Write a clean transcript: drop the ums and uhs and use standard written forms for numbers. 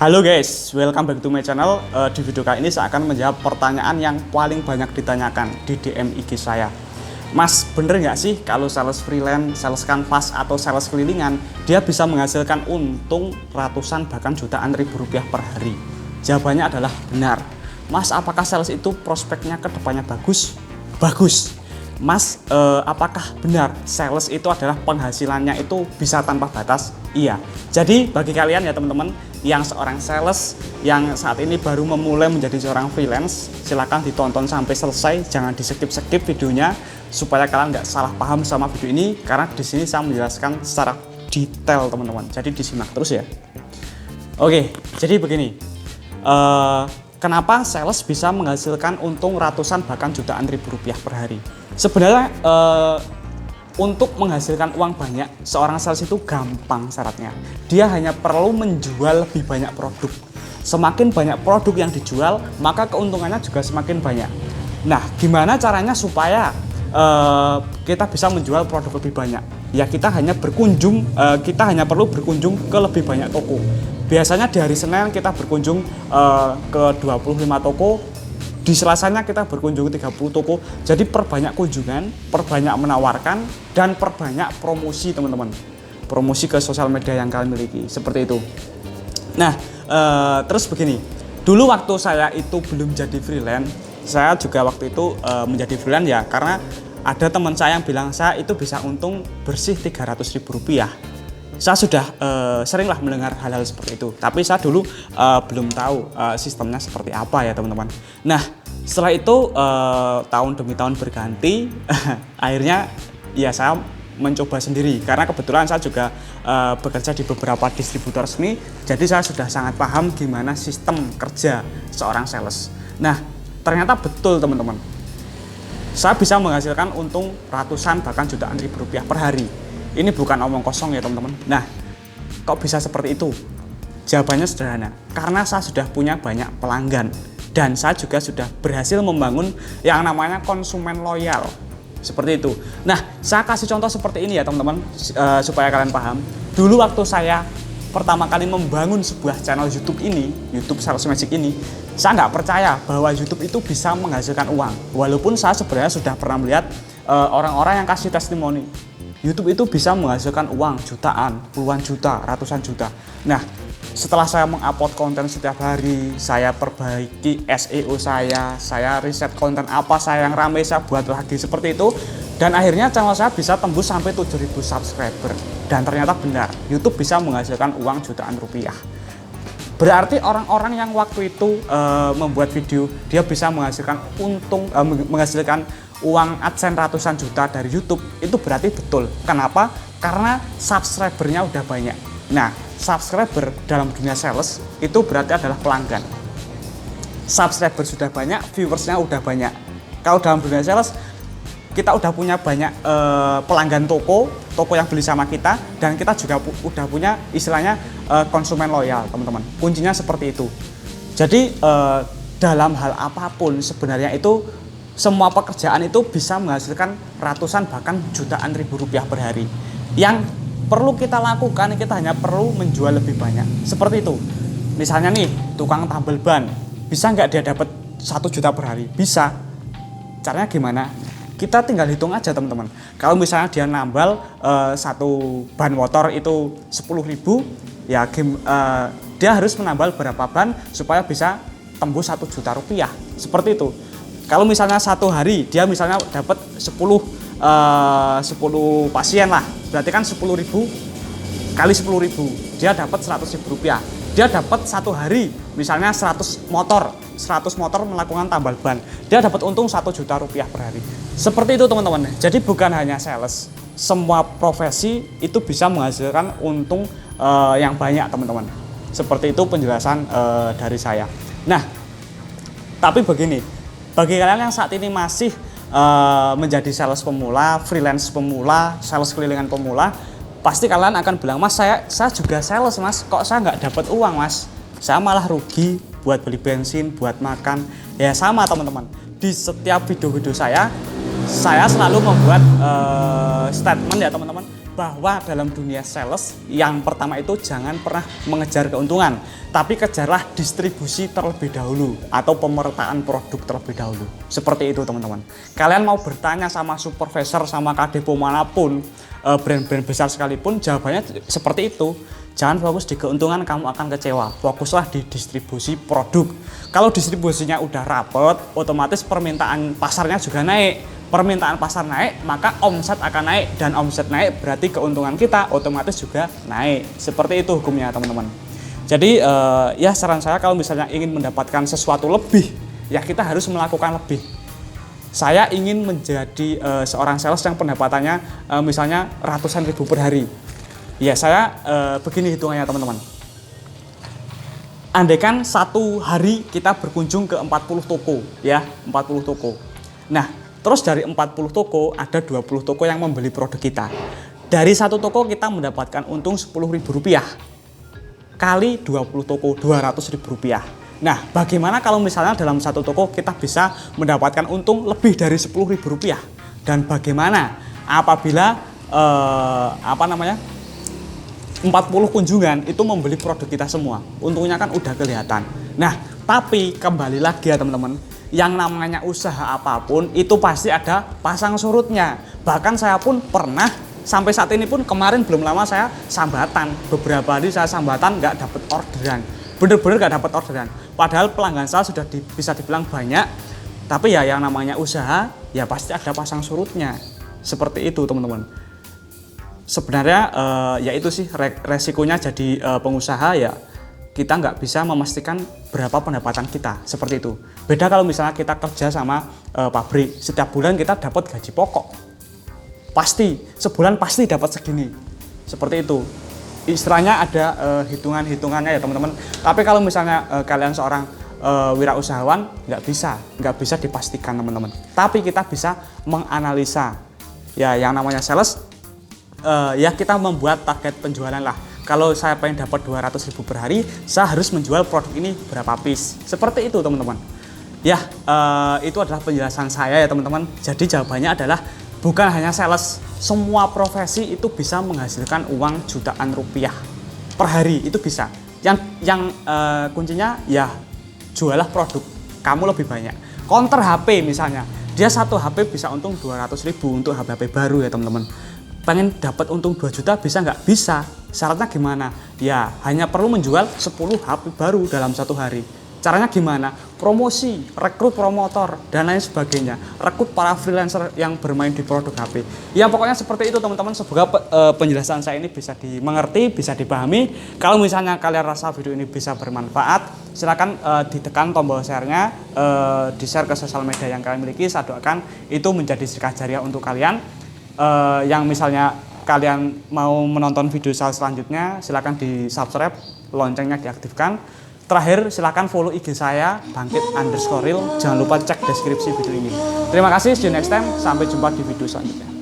Halo guys, welcome back to my channel. Di video kali ini saya akan menjawab pertanyaan yang paling banyak ditanyakan di DM IG saya. Mas, bener nggak sih kalau sales freelance, sales kanvas, atau sales kelilingan dia bisa menghasilkan untung ratusan bahkan jutaan ribu rupiah per hari? Jawabannya adalah benar. Mas, apakah sales itu prospeknya ke depannya bagus? Bagus. Mas, apakah benar sales itu adalah penghasilannya itu bisa tanpa batas? Iya. Jadi bagi kalian ya teman-teman yang seorang sales yang saat ini baru memulai menjadi seorang freelance, silakan ditonton sampai selesai, jangan di skip videonya supaya kalian nggak salah paham sama video ini, karena di sini saya menjelaskan secara detail teman-teman. Jadi disimak terus ya. Oke, jadi begini. Kenapa sales bisa menghasilkan untung ratusan bahkan jutaan ribu rupiah per hari? Sebenarnya untuk menghasilkan uang banyak, seorang sales itu gampang syaratnya. Dia hanya perlu menjual lebih banyak produk. Semakin banyak produk yang dijual, maka keuntungannya juga semakin banyak. Nah, gimana caranya supaya kita bisa menjual produk lebih banyak? Ya kita hanya perlu berkunjung ke lebih banyak toko. Biasanya di hari Senin kita berkunjung ke 25 toko. Di Selasanya kita berkunjung ke 30 toko. Jadi perbanyak kunjungan, perbanyak menawarkan, dan perbanyak promosi teman-teman. Promosi ke sosial media yang kalian miliki, seperti itu. Nah, terus begini. Dulu waktu saya itu belum jadi freelance, saya juga waktu itu menjadi freelance ya, karena ada teman saya yang bilang saya itu bisa untung bersih 300 ribu rupiah. Saya sudah seringlah mendengar hal-hal seperti itu, tapi saya dulu belum tahu sistemnya seperti apa ya teman-teman. Nah, setelah itu tahun demi tahun berganti, akhirnya ya saya mencoba sendiri, karena kebetulan saya juga bekerja di beberapa distributor resmi, jadi saya sudah sangat paham gimana sistem kerja seorang sales. Nah, ternyata betul teman-teman, saya bisa menghasilkan untung ratusan bahkan jutaan ribu rupiah per hari. Ini bukan omong kosong ya teman-teman. Nah, kok bisa seperti itu? Jawabannya sederhana, karena saya sudah punya banyak pelanggan dan saya juga sudah berhasil membangun yang namanya konsumen loyal. Seperti itu. Nah, saya kasih contoh seperti ini ya teman-teman, supaya kalian paham. Dulu waktu saya pertama kali membangun sebuah channel YouTube ini, YouTube Sales Magic ini, saya nggak percaya bahwa YouTube itu bisa menghasilkan uang. Walaupun saya sebenarnya sudah pernah melihat orang-orang yang kasih testimoni. YouTube itu bisa menghasilkan uang jutaan, puluhan juta, ratusan juta. Nah, setelah saya mengupload konten setiap hari, saya perbaiki SEO saya riset konten apa yang ramai, saya buat lagi seperti itu. Dan akhirnya channel saya bisa tembus sampai 7.000 subscriber. Dan ternyata benar, YouTube bisa menghasilkan uang jutaan rupiah. Berarti orang-orang yang waktu itu membuat video, dia bisa menghasilkan menghasilkan uang AdSense ratusan juta dari YouTube, itu berarti betul. Kenapa? Karena subscribernya udah banyak. Nah, subscriber dalam dunia sales itu berarti adalah pelanggan. Subscriber sudah banyak, viewersnya udah banyak. Kalau dalam dunia sales, kita udah punya banyak pelanggan toko yang beli sama kita, dan kita juga udah punya istilahnya konsumen loyal, teman-teman. Kuncinya seperti itu. Jadi dalam hal apapun sebenarnya itu semua pekerjaan itu bisa menghasilkan ratusan bahkan jutaan ribu rupiah per hari. Yang perlu kita lakukan, kita hanya perlu menjual lebih banyak. Seperti itu. Misalnya nih, tukang tambal ban, bisa nggak dia dapat 1 juta per hari? Bisa. Caranya gimana? Kita tinggal hitung aja teman-teman. Kalau misalnya dia nambal satu ban motor itu 10.000, ya dia harus menambal berapa ban supaya bisa tembus 1 juta rupiah. Seperti itu. Kalau misalnya satu hari dia misalnya dapat 10 pasien lah, berarti kan 10.000 kali 10.000, dia dapat 100.000 rupiah. Dia dapat satu hari misalnya 100 motor melakukan tambal ban, dia dapat untung 1 juta rupiah per hari. Seperti itu teman-teman. Jadi bukan hanya sales, semua profesi itu bisa menghasilkan untung yang banyak teman-teman. Seperti itu penjelasan dari saya. Nah, tapi begini, bagi kalian yang saat ini masih menjadi sales pemula, freelance pemula, sales kelilingan pemula, pasti kalian akan bilang, Mas, saya juga sales Mas, kok saya nggak dapat uang Mas? Saya malah rugi buat beli bensin, buat makan. Ya sama teman-teman, di setiap video-video saya selalu membuat statement ya teman-teman, bahwa dalam dunia sales yang pertama itu jangan pernah mengejar keuntungan, tapi kejarlah distribusi terlebih dahulu atau pemerataan produk terlebih dahulu. Seperti itu teman-teman. Kalian mau bertanya sama supervisor, sama kadepo manapun, brand-brand besar sekalipun, jawabannya seperti itu. Jangan fokus di keuntungan, kamu akan kecewa. Fokuslah di distribusi produk. Kalau distribusinya udah rapet, otomatis permintaan pasarnya juga naik. Permintaan pasar naik, maka omset akan naik, dan omset naik berarti keuntungan kita otomatis juga naik. Seperti itu hukumnya teman-teman. Jadi ya saran saya kalau misalnya ingin mendapatkan sesuatu lebih, ya kita harus melakukan lebih. Saya ingin menjadi seorang sales yang pendapatannya misalnya ratusan ribu per hari. Ya saya begini hitungannya teman-teman. Andaikan satu hari kita berkunjung ke 40 toko, ya 40 toko. Nah, terus dari 40 toko ada 20 toko yang membeli produk kita. Dari satu toko kita mendapatkan untung Rp10.000 kali 20 toko Rp200.000. Nah, bagaimana kalau misalnya dalam satu toko kita bisa mendapatkan untung lebih dari Rp10.000? Dan bagaimana apabila 40 kunjungan itu membeli produk kita semua? Untungnya kan udah kelihatan. Nah, tapi kembali lagi ya teman-teman, yang namanya usaha apapun itu pasti ada pasang surutnya. Bahkan saya pun pernah, sampai saat ini pun kemarin belum lama saya sambatan. Beberapa hari saya sambatan nggak dapat orderan. Bener-bener nggak dapat orderan. Padahal pelanggan saya sudah bisa dibilang banyak. Tapi ya yang namanya usaha ya pasti ada pasang surutnya. Seperti itu teman-teman. Sebenarnya ya itu sih resikonya jadi pengusaha, ya kita nggak bisa memastikan berapa pendapatan kita, seperti itu. Beda kalau misalnya kita kerja sama pabrik, setiap bulan kita dapat gaji pokok, pasti sebulan pasti dapat segini, seperti itu. Istilahnya ada hitungan-hitungannya ya teman-teman. Tapi kalau misalnya kalian seorang wirausahawan, nggak bisa dipastikan teman-teman. Tapi kita bisa menganalisa, ya yang namanya sales. Ya kita membuat target penjualan lah. Kalau saya pengen dapat 200.000 per hari, saya harus menjual produk ini berapa piece. Seperti itu teman-teman. Ya itu adalah penjelasan saya ya teman-teman. Jadi jawabannya adalah bukan hanya sales, semua profesi itu bisa menghasilkan uang jutaan rupiah per hari, itu bisa. Yang kuncinya ya jualah produk kamu lebih banyak. Counter HP misalnya, dia satu HP bisa untung 200.000 untuk HP baru ya teman-teman. Pengen dapat untung 2 juta bisa nggak? Bisa. Syaratnya gimana? Ya hanya perlu menjual 10 HP baru dalam satu hari. Caranya gimana? Promosi, rekrut promotor, dan lain sebagainya. Rekrut para freelancer yang bermain di produk HP. Ya pokoknya seperti itu teman-teman. Semoga penjelasan saya ini bisa dimengerti, bisa dipahami. Kalau misalnya kalian rasa video ini bisa bermanfaat, silakan ditekan tombol share-nya, di-share ke sosial media yang kalian miliki. Saya doakan itu menjadi sedekah jariah untuk kalian. Yang misalnya kalian mau menonton video saya selanjutnya, silakan di subscribe, loncengnya diaktifkan. Terakhir silakan follow IG saya bangkit_real. Jangan lupa cek deskripsi video ini. Terima kasih, see you next time, sampai jumpa di video selanjutnya.